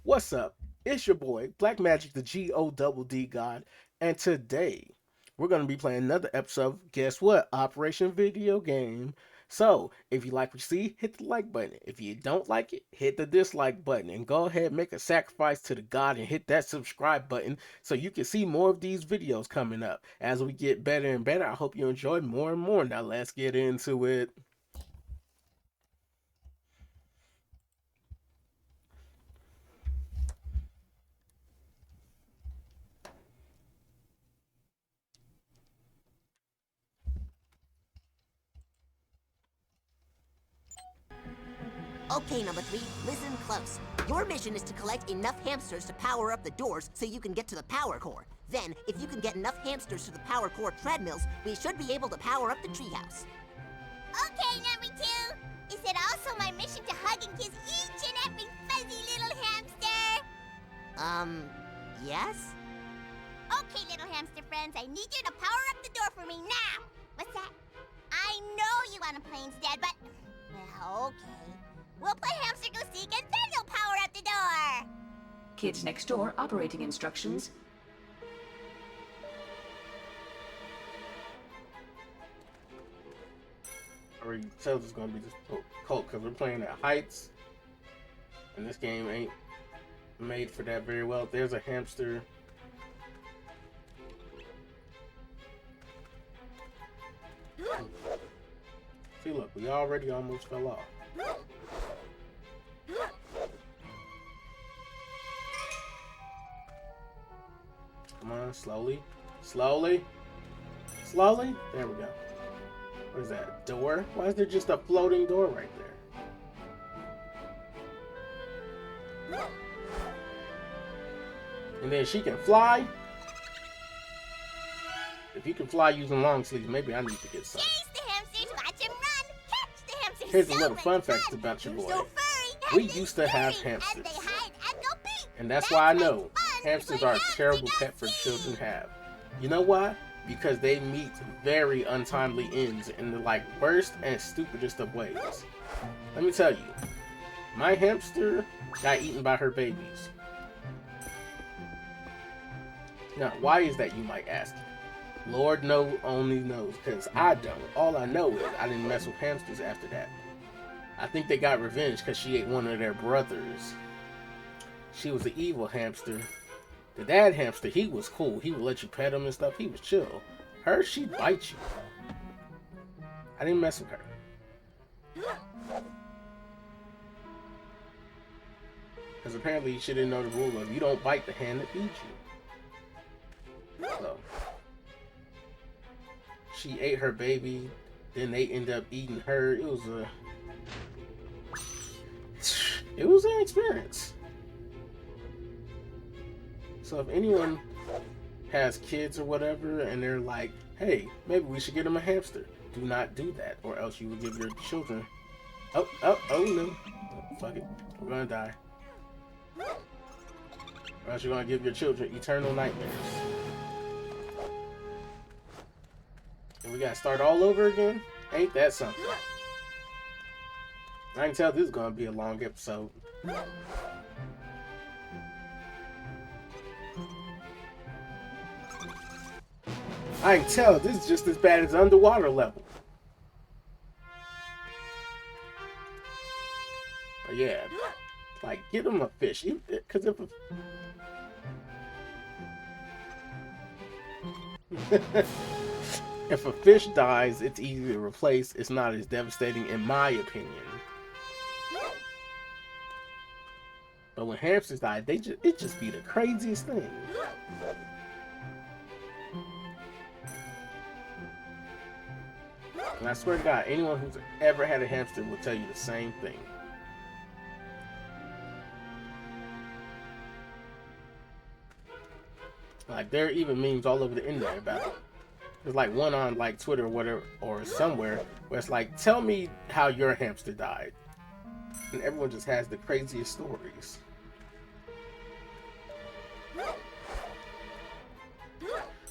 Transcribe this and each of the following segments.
What's up? It's your boy, Black Magic, the GODD God, and today we're going to be playing another episode of, guess what? Operation Video Game. So, if you like what you see, hit the like button. If you don't like it, hit the dislike button. And go ahead and make a sacrifice to the God and hit that subscribe button so you can see more of these videos coming up. As we get better and better, I hope you enjoy more and more. Now, let's get into it. Okay, number three, listen close. Your mission is to collect enough hamsters to power up the doors so you can get to the power core. Then, if you can get enough hamsters to the power core treadmills, we should be able to power up the treehouse. Okay, number two. Is it also my mission to hug and kiss each and every fuzzy little hamster? Yes? Okay, little hamster friends, I need you to power up the door for me now. What's that? I know you want to play instead, but... Well, okay. We'll play hamster go seek and then you'll power up the door. Kids Next Door operating instructions. I already tell it's going to be this cult because we're playing at heights, and this game ain't made for that very well. There's a hamster. See, look, we already almost fell off. Come on, slowly, slowly, slowly. There we go. What is that? Door? Why is there just a floating door right there? And then she can fly. If you can fly using long sleeves, maybe I need to get some. Chase the hamsters, watch them run. Catch the hamsters. Here's a so little much fun fact fun. about your They're boy. so furry, We and they're used to have scurry, hamsters. And they hide and go peek. And that's why I That's know fun to hamsters play are a hamster terrible go pet for seek. children to have. You know why? Because they meet very untimely ends in the worst and stupidest of ways. Let me tell you, my hamster got eaten by her babies. Now, why is that, you might ask? Lord only knows, because I don't. All I know is I didn't mess with hamsters after that. I think they got revenge because she ate one of their brothers. She was the evil hamster. The dad hamster, he was cool. He would let you pet him and stuff. He was chill. Her, she'd bite you. I didn't mess with her. Because apparently she didn't know the rule of you don't bite the hand that feeds you. So, she ate her baby. Then they end up eating her. It was an experience. So if anyone has kids or whatever and they're like, hey, maybe we should get them a hamster, do not do that, or else you will give your children... Oh no. Oh, fuck it. We're gonna die. Or else you're gonna give your children eternal nightmares. And we gotta start all over again? Ain't that something? I can tell this is gonna be a long episode. I can tell this is just as bad as underwater level. But yeah, get them a fish. Because if a fish dies, it's easy to replace. It's not as devastating, in my opinion. But when hamsters die, it just be the craziest thing. And I swear to God, anyone who's ever had a hamster will tell you the same thing. There are even memes all over the internet about it. There's one on Twitter or whatever, or somewhere, where it's tell me how your hamster died. And everyone just has the craziest stories.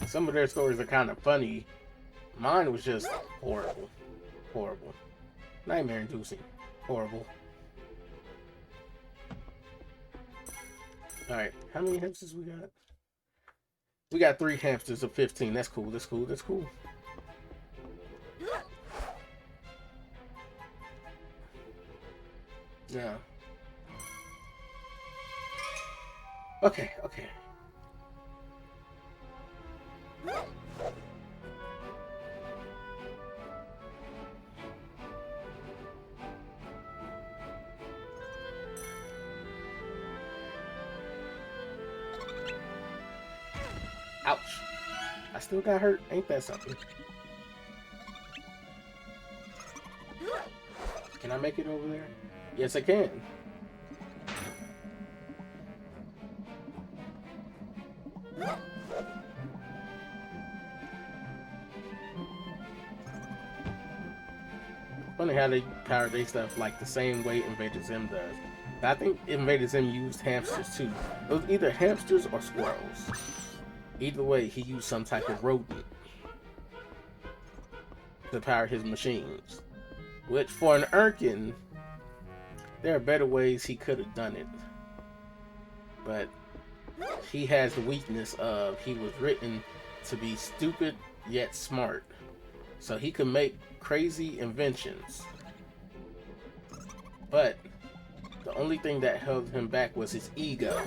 Some of their stories are kind of funny. Mine was just horrible. Horrible. Nightmare inducing. Horrible. Alright, how many hamsters we got? We got 3 hamsters of 15. That's cool, that's cool, that's cool. Yeah. Okay, okay. Ouch. I still got hurt. Ain't that something? Can I make it over there? Yes, I can. Funny how they power their stuff like the same way Invader Zim does. But I think Invader Zim used hamsters too. It was either hamsters or squirrels. Either way, he used some type of rodent to power his machines. Which, for an Urkin, there are better ways he could have done it. But he has the weakness of he was written to be stupid yet smart. So he could make crazy inventions. But the only thing that held him back was his ego.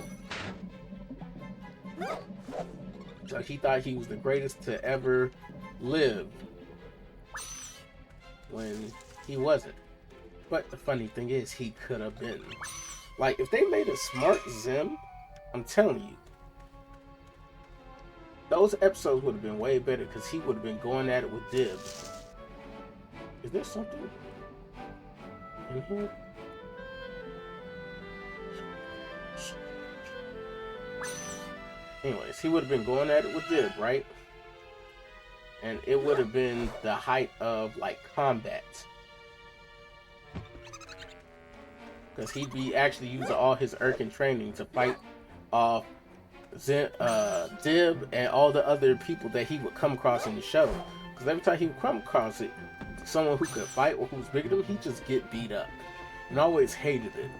So he thought he was the greatest to ever live when he wasn't. But the funny thing is, he could have been. Like, if they made a smart Zim, I'm telling you, those episodes would have been way better because he would have been going at it with Dib. Is there something in here? Anyways, he would have been going at it with Dib, right? And it would have been the height of, like, combat. Because he'd be actually using all his Urkin training to fight off Dib and all the other people that he would come across in the show. Because every time he would come across it, someone who could fight or who was bigger than him, he'd just get beat up. And always hated it.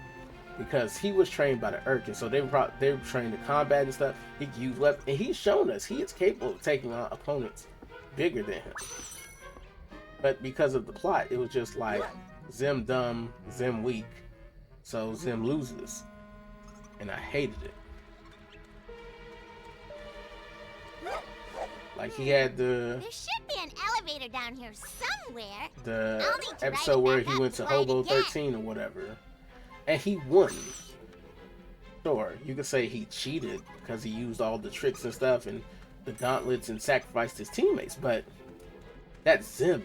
Because he was trained by the Urkin, so they were trained to combat and stuff. He could use weapons, and he's shown us he is capable of taking on opponents bigger than him. But because of the plot, it was just like Zim dumb, Zim weak, so Zim loses, and I hated it. Like he had There should be an elevator down here somewhere. the I'll need to episode write it where back he up went to and try it Hobo again. 13 or whatever, and he won. Sure, you could say he cheated because he used all the tricks and stuff and the gauntlets and sacrificed his teammates, but that's Zim.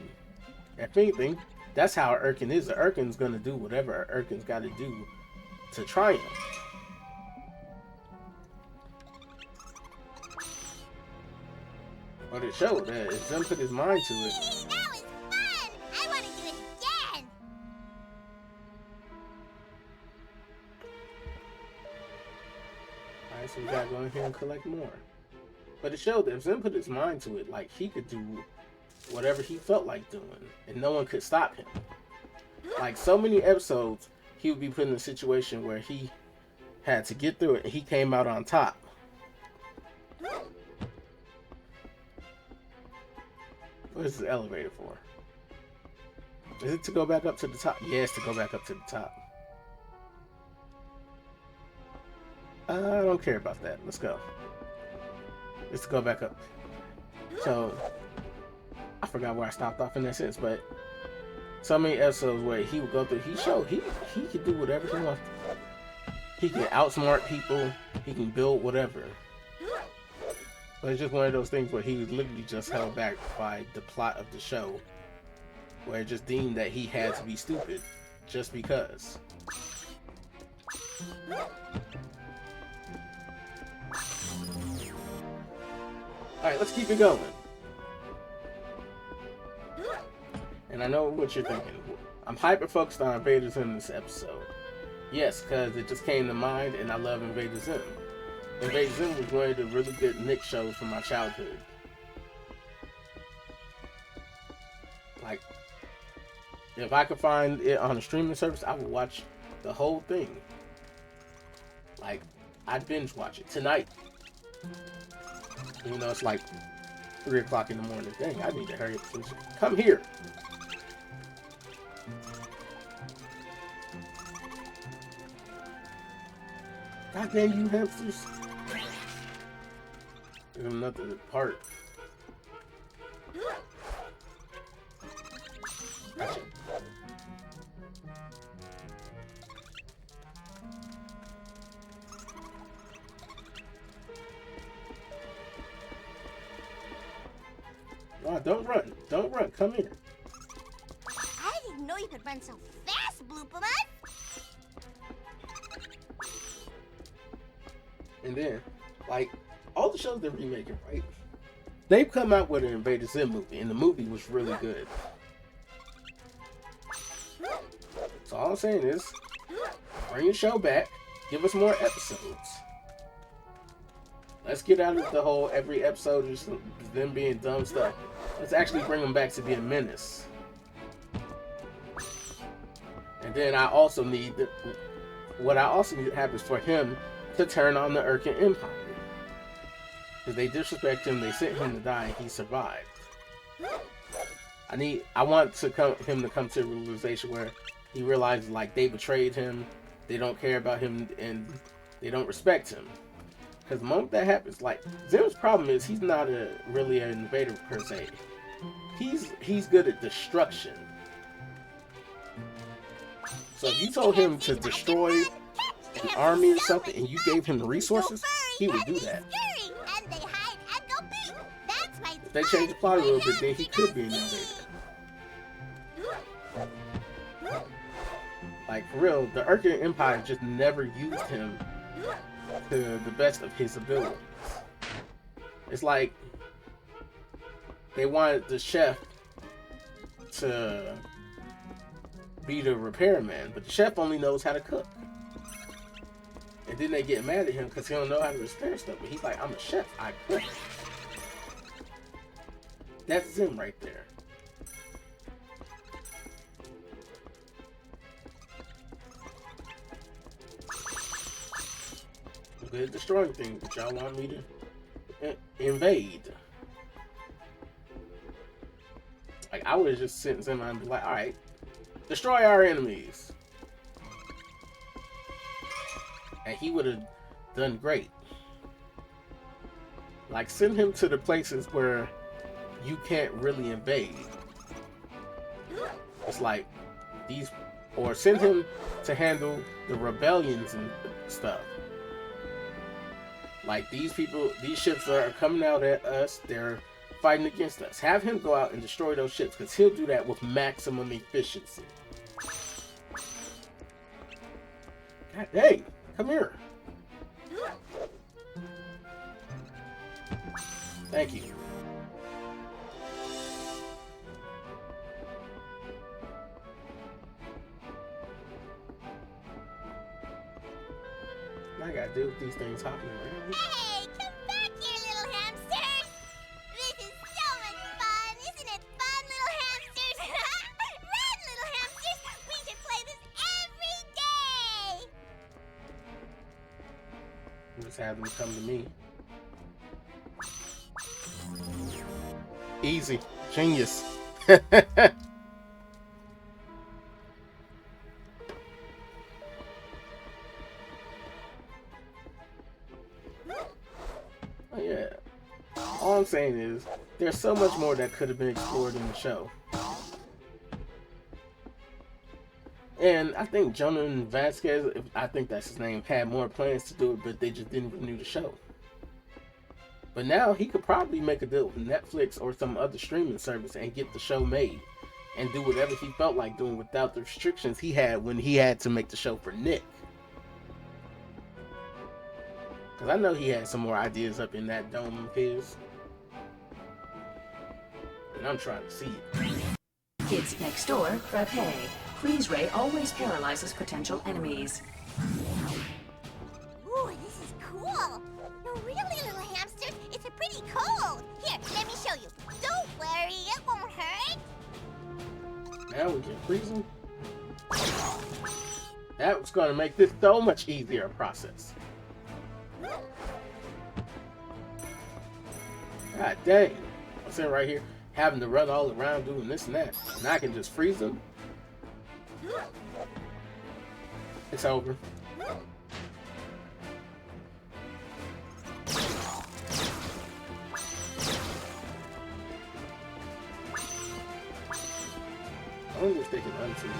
If anything, that's how Urkin is. The Urkin's gonna do whatever Urkin's got to do to triumph. But it showed that if Zim put his mind to it. That was fun! I want to do it again! Alright, so we gotta go in here and collect more. But it showed that if Zim put his mind to it, like he could do whatever he felt like doing, and no one could stop him. Like so many episodes, he would be put in a situation where he had to get through it, and he came out on top. What is the elevator for? Is it to go back up to the top? Yeah, it's to go back up to the top. I don't care about that. Let's go. It's to go back up. So, I forgot where I stopped off in that sense, but so many episodes where he would go through, he showed he could do whatever he wants. He can outsmart people. He can build whatever. But it's just one of those things where he was literally just held back by the plot of the show, where it just deemed that he had to be stupid just because. Alright, let's keep it going. And I know what you're thinking. I'm hyper focused on Invader Zim in this episode. Yes, because it just came to mind and I love Invader Zim. Invader Zim was one of the really good Nick shows from my childhood. Like, if I could find it on a streaming service, I would watch the whole thing. Like, I'd binge watch it tonight. Even though it's like 3 o'clock in the morning. Dang, I need to hurry up. Come here. God damn you hamsters. There's another part. Gotcha. Oh, don't run. Don't run. Come here. I didn't know you could run so fast, Bloopamus. And then, like, all the shows they're remaking, right? They've come out with an Invader Zim movie, and the movie was really good. So all I'm saying is, bring the show back, give us more episodes. Let's get out of the whole every episode is them being dumb stuff. Let's actually bring them back to be a menace. And then I also need what I also need to have is for him to turn on the Urkin Empire. Because they disrespect him, they sent him to die, and he survived. I want him to come to a realization where he realizes like they betrayed him, they don't care about him, and they don't respect him. Because the moment that happens, like Zim's problem is he's not really an invader per se. He's good at destruction. So if you told him to destroy an army or something, and you gave him the resources, he would do that. If they change the plot a little bit, then he could be an invader. Like, for real, the Urkin Empire just never used him to the best of his abilities. It's like they wanted the chef to be the repairman, but the chef only knows how to cook. And then they get mad at him because he don't know how to repair stuff. But he's like, I'm a chef, I cook. That's him right there. I'm good at destroying things, but y'all want me to invade. Like, I would have just sent him and be like, alright, destroy our enemies. And he would have done great. Like, send him to the places where you can't really invade. It's like these, or send him to handle the rebellions and stuff. Like these people, these ships are coming out at us, they're fighting against us. Have him go out and destroy those ships because he'll do that with maximum efficiency. God dang, come here. Thank you. I gotta deal with these things hopping around. Hey, come back here, little hamster! This is so much fun! Isn't it fun, little hamsters? Run, little hamsters! We should play this every day! Just have them come to me. Easy. Genius. Oh, yeah. All I'm saying is, there's so much more that could have been explored in the show. And I think Jonan Vasquez, I think that's his name, had more plans to do it, but they just didn't renew the show. But now he could probably make a deal with Netflix or some other streaming service and get the show made and do whatever he felt like doing without the restrictions he had when he had to make the show for Nick. Because I know he had some more ideas up in that dome of his. And I'm trying to see it. Kids next door, prepare. Freeze ray always paralyzes potential enemies. Ooh, this is cool! No, really, little hamsters, it's pretty cold! Here, let me show you. Don't worry, it won't hurt. Now we can freeze them. That was going to make this so much easier a process. God dang. I'm sitting right here having to run all around doing this and that. And I can just freeze them. It's over. I wonder if they can unfreeze.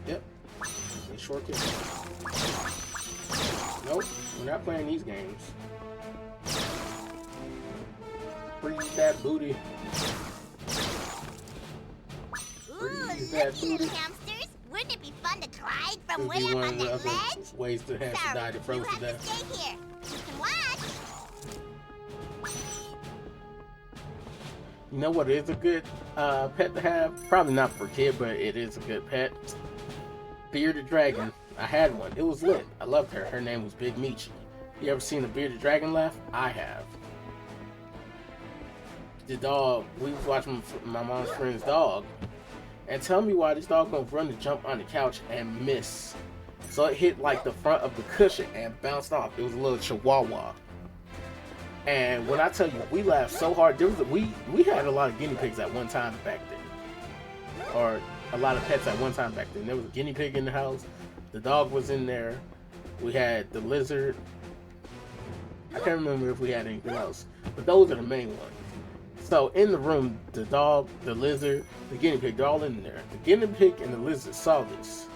Yep. They sure can. Nope, we're not playing these games. Freeze that booty. Ooh, Freeze that looky, little booty. hamsters. Wouldn't it be fun to glide from This way would be up one on of the that other ledge? ways the hamster died to You froze to have death. to stay here. You can watch. You know what is a good pet to have? Probably not for a kid, but it is a good pet. Bearded dragon. I had one. It was lit. I loved her. Her name was Big Michi. You ever seen a bearded dragon laugh? I have. The dog, we was watching my mom's friend's dog. And tell me why this dog gonna run and jump on the couch and miss. So it hit like the front of the cushion and bounced off. It was a little chihuahua. And when I tell you, we laughed so hard. There was we had a lot of guinea pigs at one time back then, or a lot of pets at one time back then. There was a guinea pig in the house. The dog was in there. We had the lizard. I can't remember if we had anything else, but those are the main ones. So in the room, the dog, the lizard, the guinea pig, they're all in there. The guinea pig and the lizard saw this.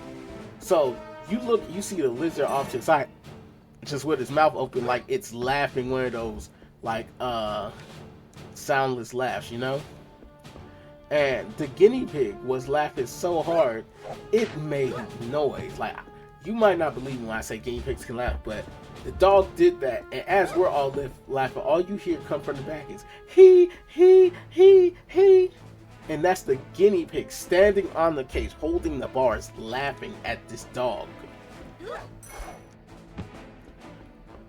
So you see the lizard off to the side, just with its mouth open, like it's laughing, one of those like soundless laughs, you know? And the guinea pig was laughing so hard it made noise. Like, you might not believe me when I say guinea pigs can laugh, but the dog did that, and as we're all laughing, all you hear come from the back is he, and that's the guinea pig standing on the cage holding the bars laughing at this dog.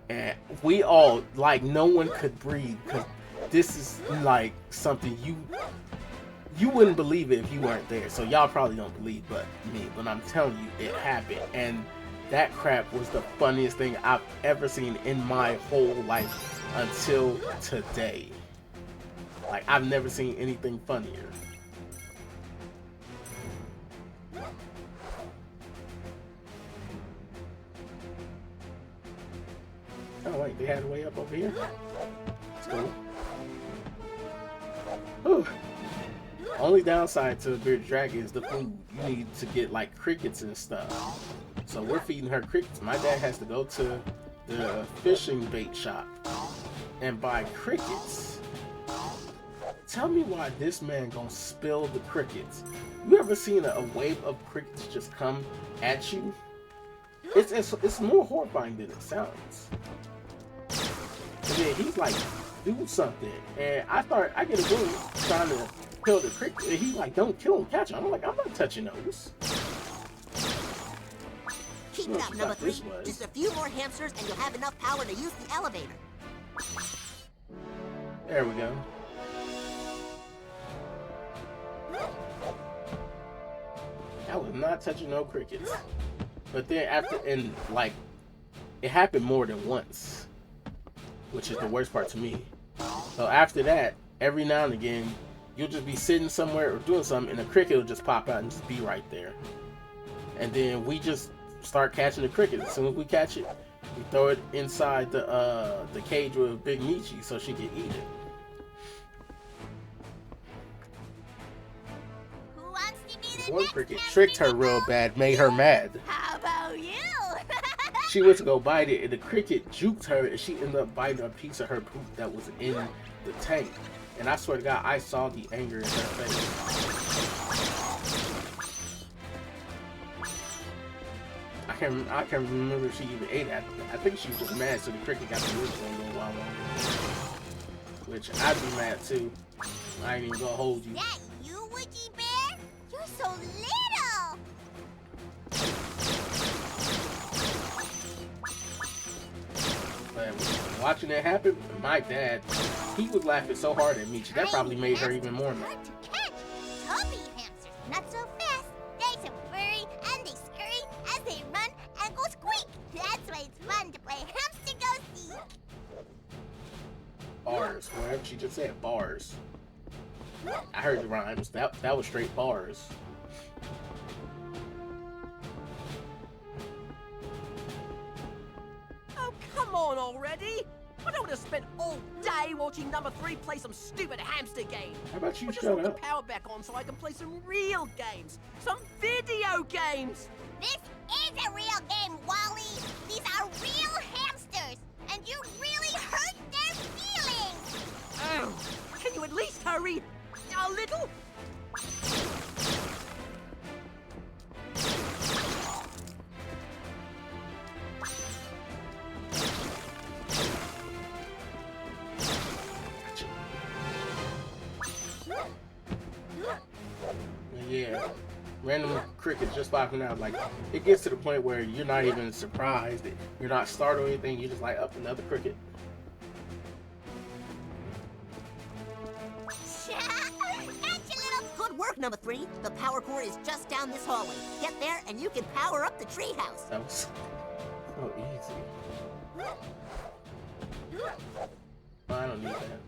And we all, like, no one could breathe, because this is like something you wouldn't believe it if you weren't there. So y'all probably don't believe me, but I'm telling you, it happened. And that crap was the funniest thing I've ever seen in my whole life until today. Like, I've never seen anything funnier. Oh wait, they had a way up over here? That's cool. Whew. Only downside to the bearded dragon is the food. You need to get like crickets and stuff. So we're feeding her crickets. My dad has to go to the fishing bait shop and buy crickets. Tell me why this man gonna spill the crickets. You ever seen a wave of crickets just come at you? It's more horrifying than it sounds. And then he's like, do something. And I get a room trying to kill the cricket. And he's like, don't kill him, catch him. I'm like, I'm not touching those. Keep it up, number 3. Just a few more hamsters and you'll have enough power to use the elevator. There we go. I was not touching no crickets. But then after, and like, it happened more than once, which is the worst part to me. So after that, every now and again, you'll just be sitting somewhere or doing something, and a cricket will just pop out and just be right there. And then we just start catching the cricket. As soon as we catch it, we throw it inside the cage with Big Michi so she can eat it. Who wants to be the One next cricket hamster tricked her to real go? bad, made her mad. How about you? She went to go bite it, and the cricket juked her, and she ended up biting a piece of her poop that was in the tank. And I swear to God, I saw the anger in her face. I can't remember if she even ate it. I think she was just mad, so the cricket got the lips on a little while longer. Which I'd be mad too. I ain't even gonna hold you. That you, Woody Bear? You're so little! But watching it happen, my dad, he was laughing so hard at me. That probably made her even more mad. Hard to catch. Toby hamsters, not so fast. They so furry and they scurry as they run and go squeak. That's why it's fun to play hamster go seek. Bars. Whatever she just said, bars. I heard the rhymes. That was straight bars. Oh, come on already! I don't want to spend all day watching number 3 play some stupid hamster game. How about you I just shut want up? the power back on so I can play some real games. Some video games! This is a real game, Wally. These are real hamsters, and you really hurt their feelings. Oh, can you at least hurry a little? Yeah. Random crickets just popping out. Like, it gets to the point where you're not even surprised. You're not startled or anything. You're just like, up, another cricket. Good work, number 3. The power core is just down this hallway. Get there and you can power up the treehouse. That was so easy. Oh, I don't need that.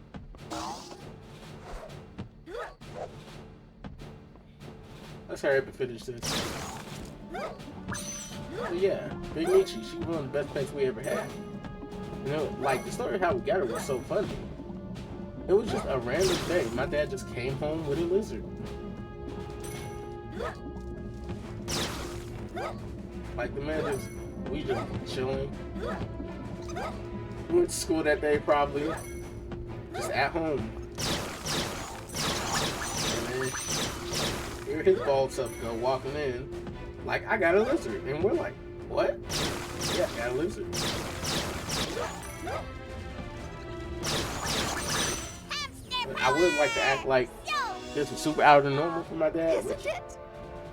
Let's hurry up and finish this. But yeah, Big Michi, she was one of the best pets we ever had. You know, like, the story of how we got her was so funny. It was just a random day. My dad just came home with a lizard. Like, the man just, we just chilling. We went to school that day probably. Just at home. And then here his bald self go walking in. Like, I got a lizard. And we're like, what? Yeah, I got a lizard. I would like to act like this was super out of the normal for my dad, Isn't it?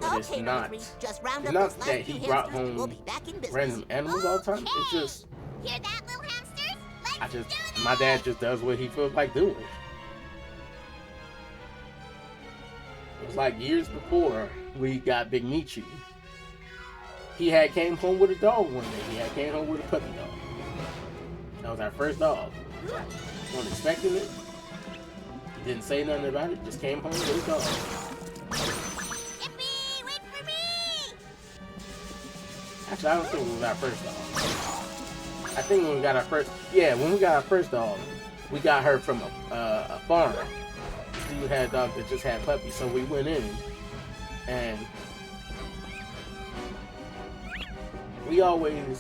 but it's Okay, not. number 3. Just round It's up not those that last he few brought hamsters and we'll home be back in business. random animals all the time. It's just, Hear that, little hamsters? I Let's just, do this. my dad just does what he feels like doing. It was like years before we got Big Michi. He had came home with a dog one day. He had came home with a puppy dog. That was our first dog. Wasn't expecting it. He didn't say nothing about it. Just came home with a dog. Yippee! Wait for me! Actually, I don't think it was our first dog. I think when we got our first, when we got our first dog, we got her from a farm. This dude had a dog that just had puppies, so we went in and we always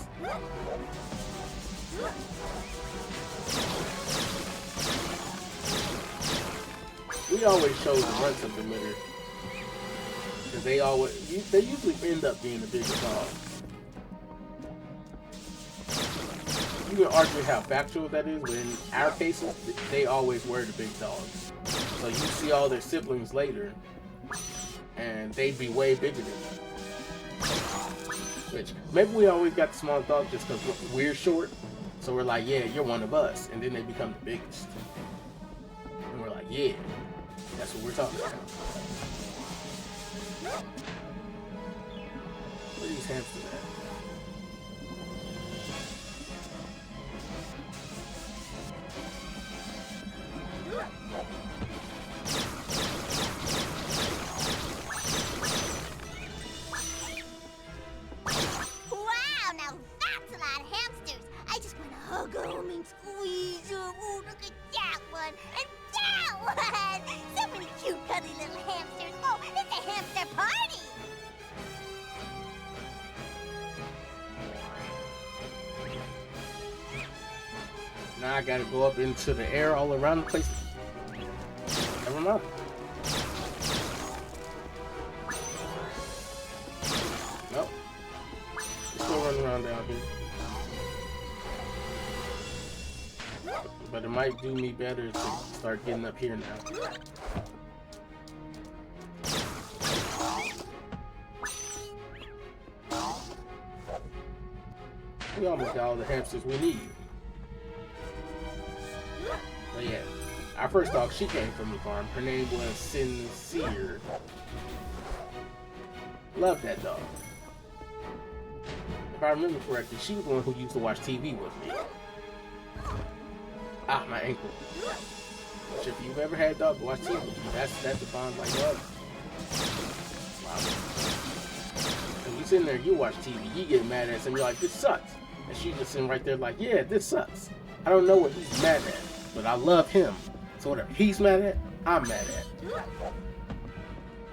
chose the runt of the litter because they usually end up being the bigger dog. You can argue how factual that is, but in our cases, they always were the big dogs. So you see all their siblings later, and they'd be way bigger than them. Which, maybe we always got the small dog just because we're short, so we're like, yeah, you're one of us, and then they become the biggest. And we're like, yeah, that's what we're talking about. Where are these hamsters at? Wow, now that's a lot of hamsters. I just want to hug them and squeeze them. Oh, look at that one and that one. So many cute, cuddly little hamsters. Oh, it's a hamster party. Now I gotta go up into the air all around the place. Never mind. Nope. Still running around down here. But it might do me better to start getting up here now. We almost got all the hamsters we need. But yeah, Our first dog, she came from the farm. Her name was Sincere. Love that dog. If I remember correctly, she was the one who used to watch TV with me. Ah, my ankle. Which if you've ever had a dog watch TV with you, that's the bond like love. Wow. And you sitting there, you watch TV, you get mad at us and you're like, this sucks. And she's just sitting right there like, yeah, this sucks. I don't know what he's mad at, but I love him. So whatever he's mad at, I'm mad at.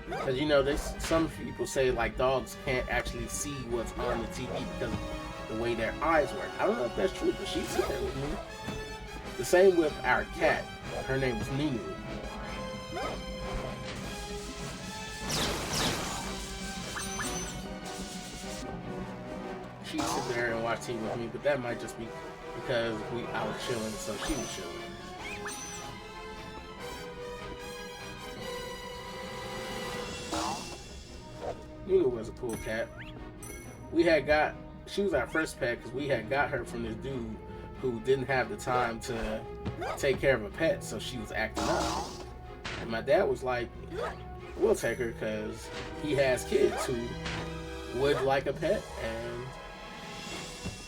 Because you know, some people say like dogs can't actually see what's on the TV because of the way their eyes work. I don't know if that's true, but she's sitting there with me. The same with our cat. Her name was Nunu. She'd sit there and watch TV with me, but that might just be because I was chilling, so she was chilling. Nunu was a cool cat. She was our first pet because we had got her from this dude who didn't have the time to take care of a pet, so she was acting up. And my dad was like, we'll take her because he has kids who would like a pet and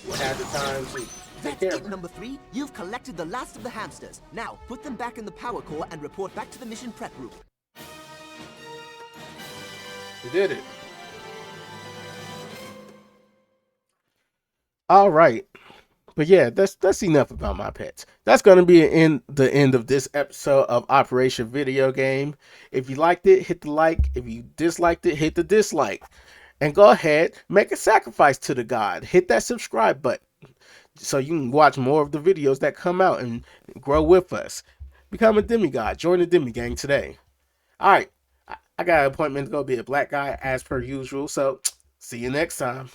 would have the time to take care of That's her. it, number 3. You've collected the last of the hamsters. Now, put them back in the power core and report back to the mission prep group. We did it. All right. But yeah, that's enough about my pets. That's going to be the end of this episode of Operation Video Game. If you liked it, hit the like. If you disliked it, hit the dislike. And go ahead, make a sacrifice to the God. Hit that subscribe button so you can watch more of the videos that come out and grow with us. Become a demigod. Join the Demi-Gang today. All right. I got an appointment to go be a black guy as per usual. So see you next time.